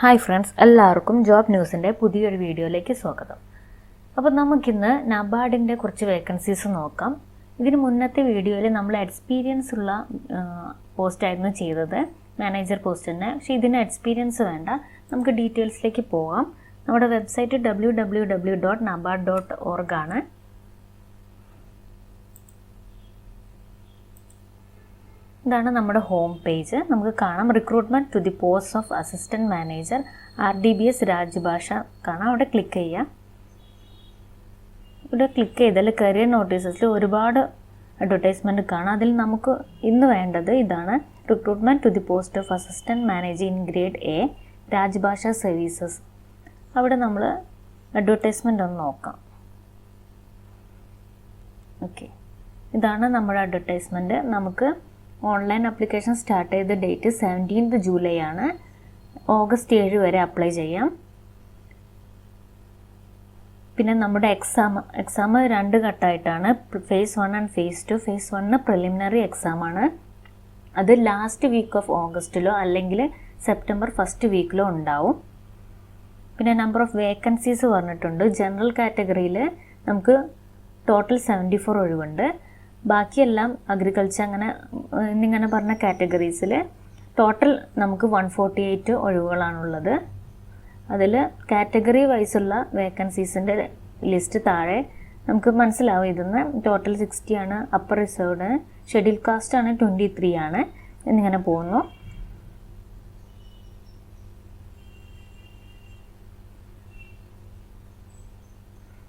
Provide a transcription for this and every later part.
Hi friends, എല്ലാവർക്കും job ന്യൂസിൻ്റെ പുതിയൊരു വീഡിയോയിലേക്ക് സ്വാഗതം. അപ്പോൾ നമുക്കിന്ന് നബാർഡിൻ്റെ കുറച്ച് വേക്കൻസീസ് നോക്കാം. ഇതിന് മുന്നത്തെ വീഡിയോയിൽ നമ്മൾ എക്സ്പീരിയൻസ് ഉള്ള പോസ്റ്റായിരുന്നു ചെയ്തത്, മാനേജർ പോസ്റ്റ് തന്നെ. പക്ഷേ ഇതിന് എക്സ്പീരിയൻസ് വേണ്ട. നമുക്ക് ഡീറ്റെയിൽസിലേക്ക് പോകാം. നമ്മുടെ വെബ്സൈറ്റ് www.nabard.org ആണ്. ഇതാണ് നമ്മുടെ ഹോം പേജ്. നമുക്ക് കാണാം recruitment to the post of assistant manager RDBS Rajbhasha കാണാം. അവിടെ ക്ലിക്ക് ചെയ്യുക. ഇവിടെ ക്ലിക്ക് ചെയ്താൽ കരിയർ നോട്ടീസസിൽ ഒരുപാട് അഡ്വർടൈസ്മെൻറ്റ് കാണാം. അതിൽ നമുക്ക് ഇന്ന് വേണ്ടത് ഇതാണ്, recruitment to the post of assistant manager in grade A Rajbhasha services. അവിടെ നമ്മൾ അഡ്വർടൈസ്മെൻ്റ് ഒന്ന് നോക്കാം. ഓക്കെ, ഇതാണ് നമ്മുടെ അഡ്വർടൈസ്മെൻറ്റ്. നമുക്ക് ഓൺലൈൻ ആപ്ലിക്കേഷൻ സ്റ്റാർട്ട് ചെയ്ത ഡേറ്റ് 17th ജൂലൈ ആണ്. ഓഗസ്റ്റ് 7 വരെ അപ്ലൈ ചെയ്യാം. പിന്നെ നമ്മുടെ എക്സാം 2 ഘട്ടമായിട്ടാണ്, phase 1 and phase 2. phase 1 preliminary എക്സാമാണ്. അത് ലാസ്റ്റ് വീക്ക് ഓഫ് ഓഗസ്റ്റിലോ അല്ലെങ്കിൽ സെപ്റ്റംബർ ഫസ്റ്റ് വീക്കിലോ ഉണ്ടാവും. പിന്നെ നമ്പർ ഓഫ് വേക്കൻസീസ് പറഞ്ഞിട്ടുണ്ട്. ജനറൽ കാറ്റഗറിയിൽ നമുക്ക് ടോട്ടൽ 74 ഒഴിവുണ്ട്. ബാക്കിയെല്ലാം അഗ്രികൾച്ചർ എന്നിങ്ങനെ പറഞ്ഞ കാറ്റഗറീസിൽ ടോട്ടൽ നമുക്ക് 148 ഒഴിവുകളാണുള്ളത്. അതിൽ കാറ്റഗറി വൈസുള്ള വേക്കൻസീസിൻ്റെ ലിസ്റ്റ് താഴെ നമുക്ക് മനസ്സിലാവും. ഇതിന്ന് ടോട്ടൽ 60 ആണ്, അപ്പർ റിസർവ്ഡ്, ഷെഡ്യൂൾ കാസ്റ്റ് ആണ് 23 ആണ്, എന്നിങ്ങനെ പോകുന്നു.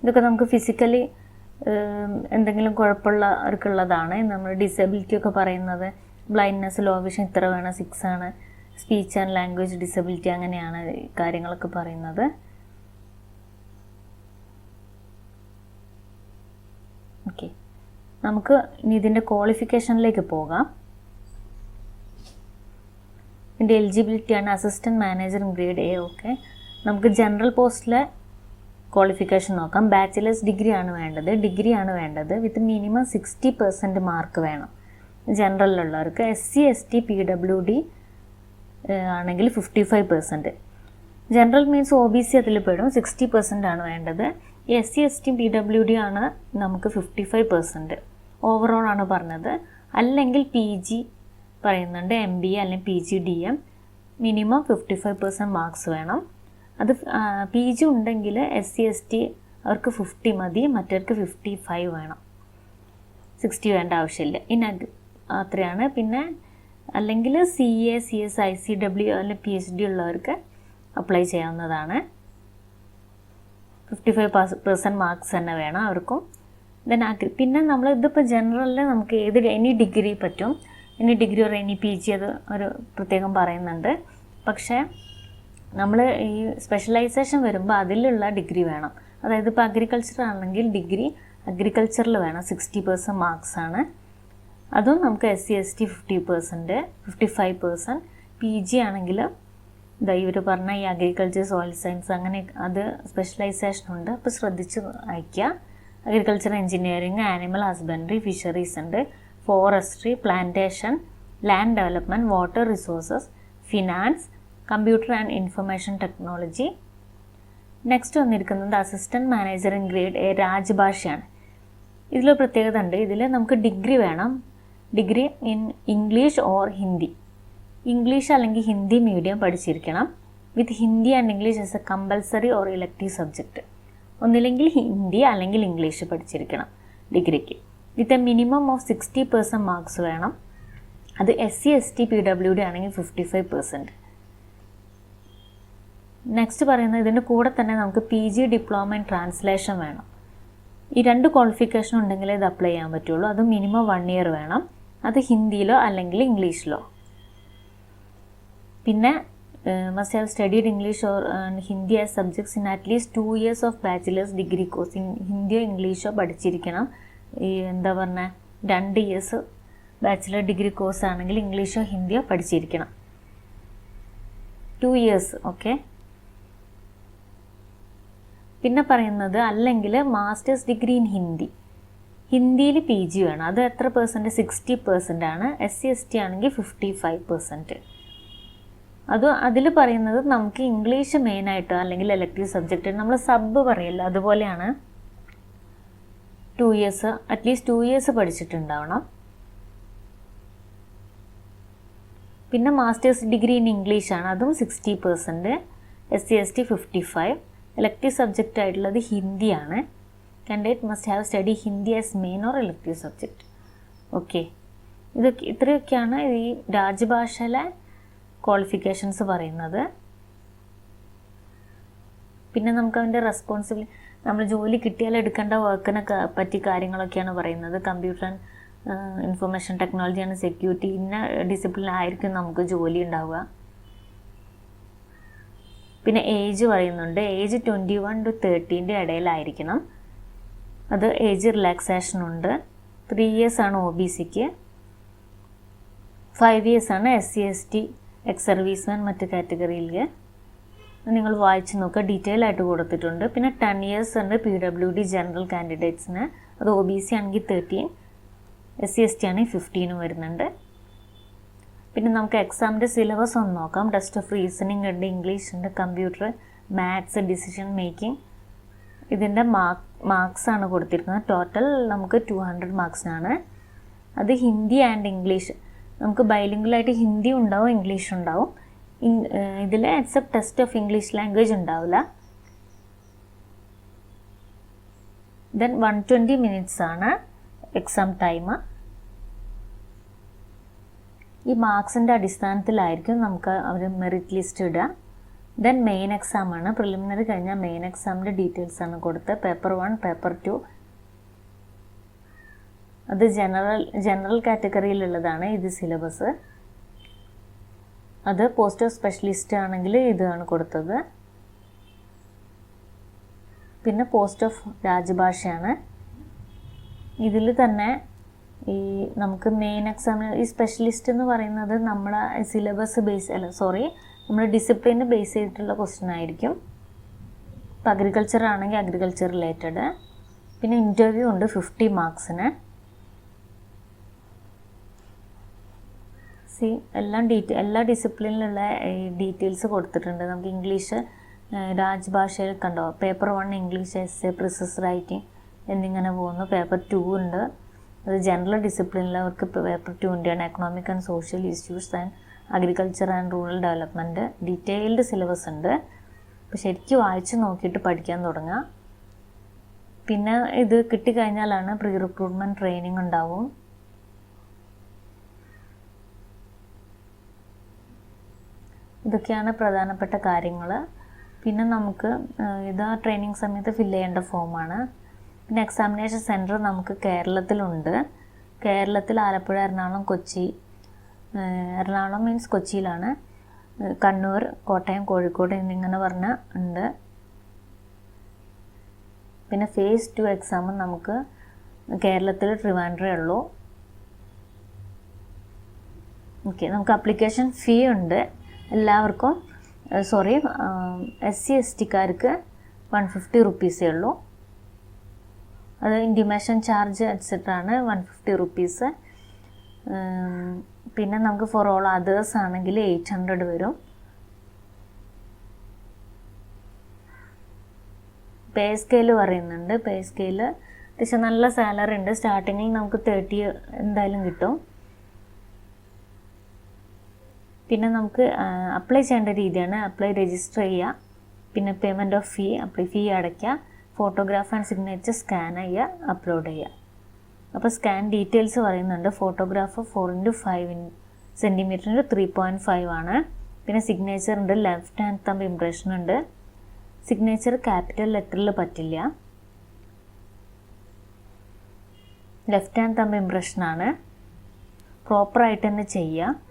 ഇതൊക്കെ നമുക്ക് ഫിസിക്കലി എന്തെങ്കിലും കുഴപ്പമുള്ളവർക്കുള്ളതാണ്. നമ്മൾ ഡിസബിലിറ്റി ഒക്കെ പറയുന്നത് ബ്ലൈൻഡ്നെസ്, ലോ വിഷൻ ഇത്ര വേണം, 6 ആണ്. സ്പീച്ച് ആൻഡ് ലാംഗ്വേജ് ഡിസബിലിറ്റി, അങ്ങനെയാണ് കാര്യങ്ങളൊക്കെ പറയുന്നത്. ഓക്കെ, നമുക്ക് ഇനി ഇതിൻ്റെ ക്വാളിഫിക്കേഷനിലേക്ക് പോകാം. ഇതിൻ്റെ എലിജിബിലിറ്റിയാണ് assistant manager in grade A. Okay, നമുക്ക് ജനറൽ പോസ്റ്റിലെ ക്വാളിഫിക്കേഷൻ നോക്കാം. ബാച്ചിലേഴ്സ് ഡിഗ്രി ആണ് വേണ്ടത്. വിത്ത് മിനിമം 60% മാർക്ക് വേണം ജനറലിലുള്ളവർക്ക്. SC ST PWD ആണെങ്കിൽ 55%. ജനറൽ മീൻസ് OBC അതിൽ പെടും. 60% ആണ് വേണ്ടത്. SC ST PWD ആണ് നമുക്ക് 55%. ഓവറോൾ ആണ് പറഞ്ഞത്. അല്ലെങ്കിൽ PG പറയുന്നുണ്ട്, MBA അല്ലെങ്കിൽ PGDM, മിനിമം 55% മാർക്സ് വേണം. അത് PG ഉണ്ടെങ്കിൽ SC ST അവർക്ക് 50 മതി, മറ്റവർക്ക് 55 വേണം. 60 വേണ്ട ആവശ്യമില്ല. അത്രയാണ്. പിന്നെ അല്ലെങ്കിൽ CA CS ICW അല്ലെങ്കിൽ PhD ഉള്ളവർക്ക് അപ്ലൈ ചെയ്യാവുന്നതാണ്. 55% മാർക്സ് തന്നെ വേണം അവർക്കും. പിന്നെ നമ്മൾ ഇതിപ്പോൾ ജനറലിൽ നമുക്ക് എനി ഡിഗ്രി പറ്റും. എനി ഡിഗ്രി ഒരു എനി PG അത് ഒരു പ്രത്യേകം പറയുന്നുണ്ട്. പക്ഷേ നമ്മൾ ഈ സ്പെഷ്യലൈസേഷൻ വരുമ്പോൾ അതിലുള്ള ഡിഗ്രി വേണം. അതായത് ഇപ്പോൾ അഗ്രികൾച്ചർ ആണെങ്കിൽ ഡിഗ്രി അഗ്രികൾച്ചറിൽ വേണം. 60% മാർക്സ് ആണ്. അതും നമുക്ക് SC ST 50%, 55%. PG ആണെങ്കിൽ ഇവർ പറഞ്ഞ ഈ അഗ്രികൾച്ചർ, സോയിൽ സയൻസ്, അങ്ങനെ അത് സ്പെഷ്യലൈസേഷൻ ഉണ്ട്. അപ്പോൾ ശ്രദ്ധിച്ച് അയക്കുക. Agriculture, engineering, animal husbandry, fisheries ഉണ്ട്, forestry, plantation, land development, water resources, finance, computer and information technology. Next വന്നിരിക്കുന്നത് assistant manager in grade A രാജ്ഭാഷയാണ്. ഇതിൽ പ്രത്യേകത ഉണ്ട്. ഇതിൽ നമുക്ക് ഡിഗ്രി വേണം. Degree in English or Hindi. English അല്ലെങ്കിൽ ഹിന്ദി മീഡിയം പഠിച്ചിരിക്കണം. With Hindi and English as a compulsory or elective subject. ഒന്നില്ലെങ്കിൽ ഹിന്ദി അല്ലെങ്കിൽ ഇംഗ്ലീഷ് പഠിച്ചിരിക്കണം ഡിഗ്രിക്ക്. With a minimum of 60% marks വേണം. അത് SC ST PWD ആണെങ്കിൽ 55%. നെക്സ്റ്റ് പറയുന്നത് ഇതിൻ്റെ കൂടെ തന്നെ നമുക്ക് PG ഡിപ്ലോമ ഇൻ ട്രാൻസ്ലേഷൻ വേണം. ഈ 2 ക്വാളിഫിക്കേഷൻ ഉണ്ടെങ്കിലേ ഇത് അപ്ലൈ ചെയ്യാൻ പറ്റുള്ളൂ. അത് മിനിമം 1 ഇയർ വേണം. അത് ഹിന്ദിയിലോ അല്ലെങ്കിൽ ഇംഗ്ലീഷിലോ. പിന്നെ must have studied English or Hindi as subjects in at least 2 years of bachelor's degree course. ഹിന്ദിയോ ഇംഗ്ലീഷോ പഠിച്ചിരിക്കണം. ഈ 2 years ബാച്ചിലർ ഡിഗ്രി കോഴ്സ് ആണെങ്കിൽ ഇംഗ്ലീഷോ ഹിന്ദിയോ പഠിച്ചിരിക്കണം. 2 years. ഓക്കെ, പിന്നെ പറയുന്നത് അല്ലെങ്കിൽ മാസ്റ്റേഴ്സ് ഡിഗ്രി ഇൻ ഹിന്ദിയിൽ PG വേണം. അത് എത്ര %? 60% ആണ്. SC ST ആണെങ്കിൽ 55%. അതിൽ പറയുന്നത് നമുക്ക് ഇംഗ്ലീഷ് മെയിനായിട്ട് അല്ലെങ്കിൽ എലക്ടീവ് സബ്ജക്റ്റ് നമ്മൾ സബ് പറയില്ല, അതുപോലെയാണ് 2 ഇയേഴ്സ് അറ്റ്ലീസ്റ്റ് 2 ഇയേഴ്സ് പഠിച്ചിട്ടുണ്ടാവണം. പിന്നെ മാസ്റ്റേഴ്സ് ഡിഗ്രി ഇൻ ഇംഗ്ലീഷാണ്, അതും 60%. SC/ST 55. എലക്ടീവ് സബ്ജക്റ്റ് ആയിട്ടുള്ളത് ഹിന്ദിയാണ്. Candidate must have study Hindi as main or elective subject. Okay, ഇത്രയൊക്കെയാണ് ഈ രാജ്യഭാഷയിലെ ക്വാളിഫിക്കേഷൻസ് പറയുന്നത്. പിന്നെ നമുക്ക് അതിൻ്റെ നമ്മൾ ജോലി കിട്ടിയാൽ എടുക്കേണ്ട വർക്കിനെ പറ്റി കാര്യങ്ങളൊക്കെയാണ് പറയുന്നത്. Computer and information technology and security, ഇന്ന ഡിസിപ്ലിനായിരിക്കും നമുക്ക് ജോലി ഉണ്ടാവുക. പിന്നെ ഏജ് പറയുന്നുണ്ട്. Age 21 to 30 ഇടയിലായിരിക്കണം. അത് ഏജ് റിലാക്സേഷൻ ഉണ്ട്. 3 ഇയേഴ്സ് ആണ് OBCക്ക്, 5 ഇയേഴ്സ് ആണ് SC/ST എക്സ് സർവീസ്മാൻ മറ്റ് കാറ്റഗറിയിൽ. നിങ്ങൾ വായിച്ച് നോക്കുക, ഡീറ്റെയിൽ ആയിട്ട് കൊടുത്തിട്ടുണ്ട്. പിന്നെ 10 ഇയേഴ്സ് ഉണ്ട് PWD ജനറൽ കാൻഡിഡേറ്റ്സിന്, അത് OBC ആണെങ്കിൽ 13, SC/ST ആണെങ്കിൽ 15 വരുന്നുണ്ട്. പിന്നെ നമുക്ക് എക്സാമിൻ്റെ സിലബസ് ഒന്ന് നോക്കാം. ടെസ്റ്റ് ഓഫ് റീസണിങ് ഉണ്ട്, ഇംഗ്ലീഷ് ഉണ്ട്, കമ്പ്യൂട്ടർ, മാത്സ്, ഡിസിഷൻ മേക്കിംഗ്. ഇതിൻ്റെ മാർക്സ് ആണ് കൊടുത്തിരിക്കുന്നത്. ടോട്ടൽ നമുക്ക് 200 മാർക്സിനാണ്. അത് ഹിന്ദി ആൻഡ് ഇംഗ്ലീഷ്, നമുക്ക് ബൈലിംഗുവലായിട്ട് ഹിന്ദി ഉണ്ടാവും, ഇംഗ്ലീഷ് ഉണ്ടാവും. ഇതിൽ except test of English language ഉണ്ടാവില്ല. ദെൻ 120 മിനിറ്റ്സ് ആണ് എക്സാം ടൈം. ഈ മാർക്സിൻ്റെ അടിസ്ഥാനത്തിലായിരിക്കും നമുക്ക് അവർ മെറിറ്റ് ലിസ്റ്റ് ഇടുക. ദെൻ മെയിൻ എക്സാം ആണ്. പ്രിലിമിനറി കഴിഞ്ഞാൽ മെയിൻ എക്സാമിൻ്റെ ഡീറ്റെയിൽസ് ആണ് കൊടുത്തത്. Paper 1, paper 2. അത് ജനറൽ കാറ്റഗറിയിലുള്ളതാണ് ഇത് സിലബസ്. അത് പോസ്റ്റ് ഓഫ് സ്പെഷ്യലിസ്റ്റ് ആണെങ്കിൽ ഇതാണ് കൊടുത്തത്. പിന്നെ പോസ്റ്റ് ഓഫ് രാജ്യഭാഷയാണ്. ഇതിൽ തന്നെ ഈ നമുക്ക് മെയിൻ എക്സാമിന് ഈ സ്പെഷ്യലിസ്റ്റ് എന്ന് പറയുന്നത് നമ്മളെ സിലബസ് നമ്മുടെ ഡിസിപ്ലിന് ബേസ് ചെയ്തിട്ടുള്ള ക്വസ്റ്റ്യൻ ആയിരിക്കും. ഇപ്പോൾ അഗ്രികൾച്ചർ ആണെങ്കിൽ അഗ്രികൾച്ചർ റിലേറ്റഡ്. പിന്നെ ഇൻ്റർവ്യൂ ഉണ്ട് 50 മാർക്സിന്. എല്ലാ ഡിസിപ്ലിനിലുള്ള ഡീറ്റെയിൽസ് കൊടുത്തിട്ടുണ്ട്. നമുക്ക് ഇംഗ്ലീഷ് രാജ്യഭാഷയിൽ കണ്ടോ, paper 1 English essay, precis writing എന്നിങ്ങനെ പോകുന്നു. പേപ്പർ 2 ഉണ്ട്, അത് ജനറൽ ഡിസിപ്ലിനിലവർക്ക് paper 2 economic and social issues and agriculture and rural development. Detailed syllabus ഉണ്ട്. അപ്പോൾ ശരിക്കും വായിച്ച് നോക്കിയിട്ട് പഠിക്കാൻ തുടങ്ങുക. പിന്നെ ഇത് കിട്ടിക്കഴിഞ്ഞാലാണ് പ്രീ റിക്രൂട്ട്മെൻറ്റ് ട്രെയിനിങ് ഉണ്ടാവും. ഇതൊക്കെയാണ് പ്രധാനപ്പെട്ട കാര്യങ്ങൾ. പിന്നെ നമുക്ക് ഇത് ട്രെയിനിങ് സമയത്ത് ഫില്ല് ചെയ്യേണ്ട ഫോമാണ്. പിന്നെ എക്സാമിനേഷൻ സെൻറ്റർ നമുക്ക് കേരളത്തിലുണ്ട്. കേരളത്തിൽ ആലപ്പുഴ, എറണാകുളം, കൊച്ചി. എറണാകുളം മീൻസ് കൊച്ചിയിലാണ്. കണ്ണൂർ, കോട്ടയം, കോഴിക്കോട് എന്നിങ്ങനെ പറഞ്ഞ ഉണ്ട്. പിന്നെ phase 2 എക്സാം നമുക്ക് കേരളത്തിൽ ട്രിവാൻഡ്രമേ ഉള്ളൂ. ഓക്കെ, നമുക്ക് അപ്ലിക്കേഷൻ ഫീ ഉണ്ട് എല്ലാവർക്കും. SC/STക്കാർക്ക് 150 റുപ്പീസേ ഉള്ളൂ. അത് ഇൻറ്റിമേഷൻ ചാർജ് എക്സെട്ര ആണ് 150 റുപ്പീസ്. പിന്നെ നമുക്ക് ഫോർ ഓൾ അതേഴ്സ് ആണെങ്കിൽ 800 വരും. പേ സ്കെയിൽ പറയുന്നുണ്ട്. പേ സ്കെയിൽ അത്യാവശ്യം നല്ല സാലറി ഉണ്ട്. സ്റ്റാർട്ടിങ്ങിൽ നമുക്ക് 30 എന്തായാലും കിട്ടും. പിന്നെ നമുക്ക് അപ്ലൈ ചെയ്യേണ്ട രീതിയാണ്. രജിസ്റ്റർ ചെയ്യുക, പിന്നെ പേയ്മെൻറ്റ് ഓഫ് ഫീ അടയ്ക്കുക, ഫോട്ടോഗ്രാഫ് ആൻഡ് സിഗ്നേച്ചർ സ്കാൻ ചെയ്യുക, അപ്ലോഡ് ചെയ്യുക. അപ്പോൾ സ്കാൻ ഡീറ്റെയിൽസ് പറയുന്നുണ്ട്. ഫോട്ടോഗ്രാഫ് 4x5 സെൻറ്റിമീറ്ററിന് 3.5 ആണ്. പിന്നെ സിഗ്നേച്ചർ ഉണ്ട്, ലെഫ്റ്റ് ഹാൻഡ് തമ്പ് ഇംപ്രഷൻ ഉണ്ട്. സിഗ്നേച്ചർ ക്യാപിറ്റൽ ലെറ്ററിൽ പറ്റില്ല, ലെഫ്റ്റ് ഹാൻഡ് തമ്പ് ഇംപ്രഷനാണ്. പ്രോപ്പറായിട്ട് തന്നെ ചെയ്യുക.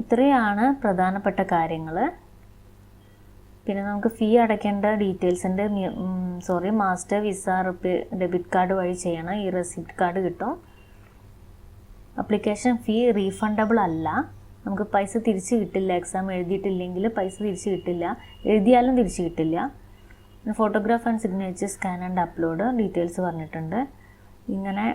ഇത്രയാണ് പ്രധാനപ്പെട്ട കാര്യങ്ങൾ. പിന്നെ നമുക്ക് ഫീ അടയ്ക്കേണ്ട ഡീറ്റെയിൽസിൻ്റെ മാസ്റ്റർ വിസ ഡെബിറ്റ് കാർഡ് വഴി ചെയ്യണം. ഈ റെസിപ്റ്റ് കാർഡ് കിട്ടും. അപ്ലിക്കേഷൻ ഫീ റീഫണ്ടബിൾ അല്ല, നമുക്ക് പൈസ തിരിച്ച് കിട്ടില്ല. എക്സാം എഴുതിയിട്ടില്ലെങ്കിൽ പൈസ തിരിച്ച് കിട്ടില്ല, എഴുതിയാലും തിരിച്ച് കിട്ടില്ല. Photograph and signature scan and upload details പറഞ്ഞിട്ടുണ്ട്. ഇങ്ങനെ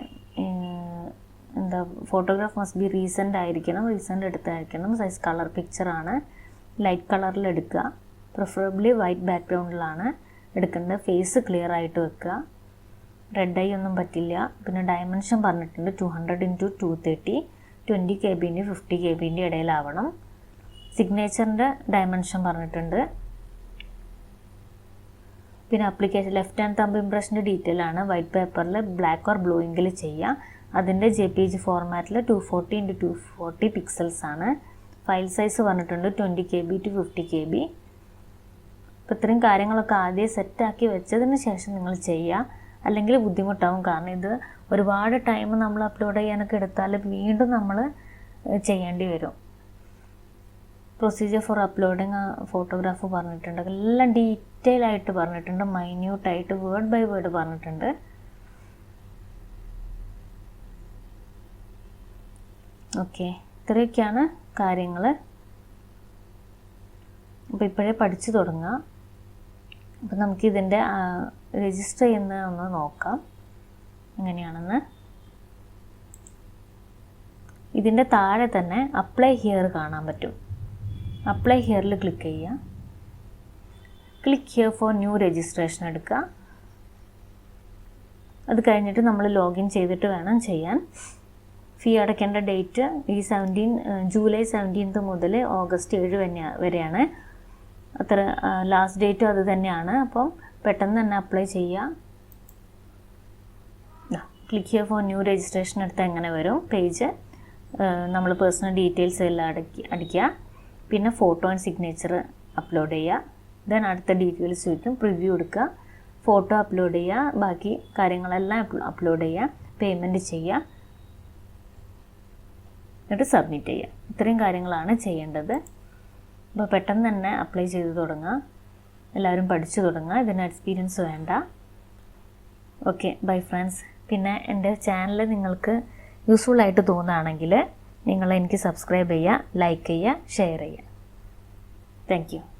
എന്താ ഫോട്ടോഗ്രാഫ് മസ്റ്റ് ബി റീസെൻ്റ് ആയിരിക്കണം, റീസെൻ്റ് എടുത്തായിരിക്കണം. സൈസ് കളർ പിക്ചറാണ്, ലൈറ്റ് കളറിൽ എടുക്കുക. പ്രിഫറബിളി വൈറ്റ് ബാക്ക്ഗ്രൗണ്ടിലാണ് എടുക്കേണ്ടത്. ഫേസ് ക്ലിയർ ആയിട്ട് വെക്കുക. റെഡ് ഐ ഒന്നും പറ്റില്ല. പിന്നെ ഡയമെൻഷൻ പറഞ്ഞിട്ടുണ്ട് 200x230, 20 KB 50 KB ഇടയിലാവണം. സിഗ്നേച്ചറിൻ്റെ ഡയമെൻഷൻ പറഞ്ഞിട്ടുണ്ട്. പിന്നെ ആപ്ലിക്കേഷൻ ലെഫ്റ്റ് ഹാൻഡ് തമ്പ് ഇംപ്രഷൻ്റെ ഡീറ്റെയിൽ ആണ്. വൈറ്റ് പേപ്പറിൽ ബ്ലാക്ക് ഓർ ബ്ലൂ എങ്കിൽ ചെയ്യുക. അതിൻ്റെ JPG ഫോർമാറ്റിൽ 240x240 പിക്സൽസ് ആണ്. ഫയൽ സൈസ് പറഞ്ഞിട്ടുണ്ട് 20 KB to 50 KB. അപ്പോൾ ഇത്രയും കാര്യങ്ങളൊക്കെ ആദ്യം സെറ്റാക്കി വെച്ചതിന് ശേഷം നിങ്ങൾ ചെയ്യുക. അല്ലെങ്കിൽ ബുദ്ധിമുട്ടാവും. കാരണം ഇത് ഒരുപാട് ടൈം നമ്മൾ അപ്ലോഡ് ചെയ്യാനൊക്കെ എടുത്താൽ വീണ്ടും നമ്മൾ ചെയ്യേണ്ടി വരും. പ്രൊസീജിയർ ഫോർ അപ്ലോഡിങ് ഫോട്ടോഗ്രാഫ് പറഞ്ഞിട്ടുണ്ട്. എല്ലാം ഡീറ്റെയിൽ ആയിട്ട് പറഞ്ഞിട്ടുണ്ട്. മൈന്യൂട്ടായിട്ട് വേർഡ് ബൈ വേർഡ് പറഞ്ഞിട്ടുണ്ട്. ഓക്കെ, ഇത്രയൊക്കെയാണ് കാര്യങ്ങൾ. അപ്പോൾ ഇപ്പോഴേ പഠിച്ചു തുടങ്ങുക. അപ്പം നമുക്കിതിൻ്റെ രജിസ്റ്റർ ചെയ്യുന്നതൊന്ന് നോക്കാം എങ്ങനെയാണെന്ന്. ഇതിൻ്റെ താഴെ തന്നെ അപ്ലൈ ഹിയർ കാണാൻ പറ്റും. അപ്ലൈ ഹിയറിൽ ക്ലിക്ക് ചെയ്യുക. Click here for new registration എടുക്കുക. അത് കഴിഞ്ഞിട്ട് നമ്മൾ ലോഗിൻ ചെയ്തിട്ട് വേണം ചെയ്യാൻ. ഫീ അടയ്ക്കേണ്ട ഡേറ്റ് ജൂലൈ 17 മുതൽ ഓഗസ്റ്റ് 7 വരെയാണ്. അത്ര ലാസ്റ്റ് ഡേറ്റും അത് തന്നെയാണ്. അപ്പം പെട്ടെന്ന് തന്നെ അപ്ലൈ ചെയ്യുക. Click here for new registration എടുത്താൽ എങ്ങനെ വരും പേജ്. നമ്മൾ പേഴ്സണൽ ഡീറ്റെയിൽസ് എല്ലാം അടിക്കുക. പിന്നെ ഫോട്ടോ ആൻഡ് സിഗ്നേച്ചർ അപ്ലോഡ് ചെയ്യുക. ദെൻ അടുത്ത ഡീറ്റെയിൽസ് ചോദിക്കും, പ്രിവ്യൂ എടുക്കുക, ഫോട്ടോ അപ്ലോഡ് ചെയ്യുക, ബാക്കി കാര്യങ്ങളെല്ലാം അപ്ലോഡ് ചെയ്യുക, പേയ്മെൻറ്റ് ചെയ്യുക, എന്നിട്ട് സബ്മിറ്റ് ചെയ്യുക. ഇത്രയും കാര്യങ്ങളാണ് ചെയ്യേണ്ടത്. അപ്പോൾ പെട്ടെന്ന് തന്നെ അപ്ലൈ ചെയ്ത് തുടങ്ങുക. എല്ലാവരും പഠിച്ചു തുടങ്ങുക. ഇതിന് എക്സ്പീരിയൻസ് വേണ്ട. Okay, bye friends. പിന്നെ എൻ്റെ ചാനൽ നിങ്ങൾക്ക് യൂസ്ഫുൾ ആയിട്ട് തോന്നുകയാണെങ്കിൽ നിങ്ങൾ എനിക്ക് സബ്സ്ക്രൈബ് ചെയ്യുക, ലൈക്ക് ചെയ്യുക, ഷെയർ ചെയ്യുക. Thank you.